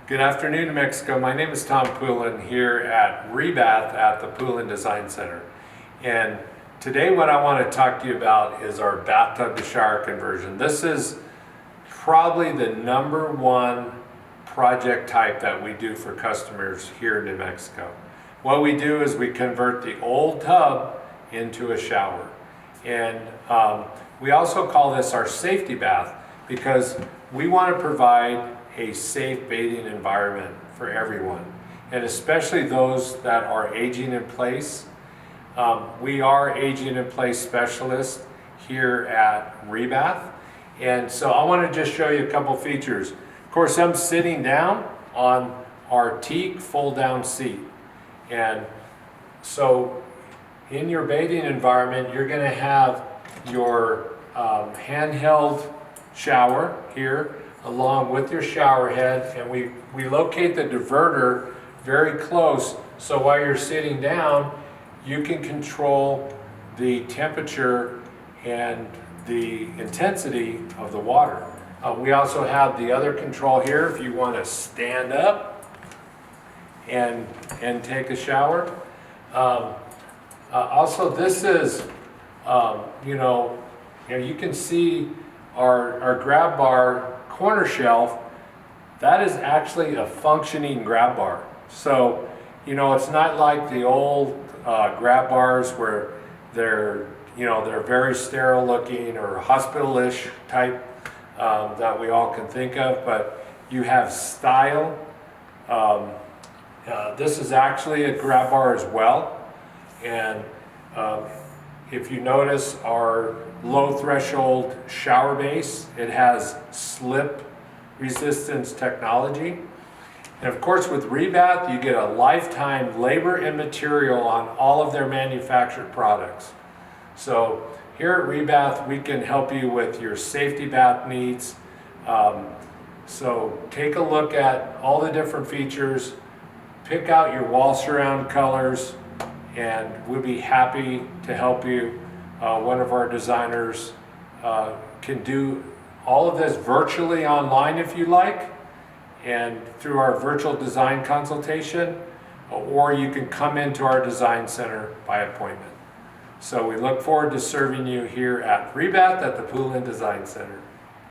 Good afternoon, New Mexico. My name is Tom Poulin here at Rebath at the Poulin Design Center. And today what I want to talk to you about is our bathtub to shower conversion. This is probably the #1 project type that we do for customers here in New Mexico. What we do is we convert the old tub into a shower. And we also call this our safety bath because we want to provide a safe bathing environment for everyone, and especially those that are aging in place. We are aging in place specialists here at Rebath, and so I want to just show you a couple features. Of course, I'm sitting down on our teak fold down seat, and so in your bathing environment you're going to have your handheld shower here along with your shower head, and we locate the diverter very close, so while you're sitting down you can control the temperature and the intensity of the water. We also have the other control here if you want to stand up and take a shower. Also, this is you can see our grab bar corner shelf. That is actually a functioning grab bar. So it's not like the old grab bars where they're very sterile looking or hospital-ish type that we all can think of, but you have style. This is actually a grab bar as well, and if you notice our low threshold shower base, it has slip resistance technology. And of course with Rebath you get a lifetime labor and material on all of their manufactured products. So here at Rebath we can help you with your safety bath needs. So take a look at all the different features, pick out your wall surround colors, and we'll be happy to help you. One of our designers can do all of this virtually online if you like, and through our virtual design consultation, or you can come into our design center by appointment. So we look forward to serving you here at Rebath at the Poulin Design Center.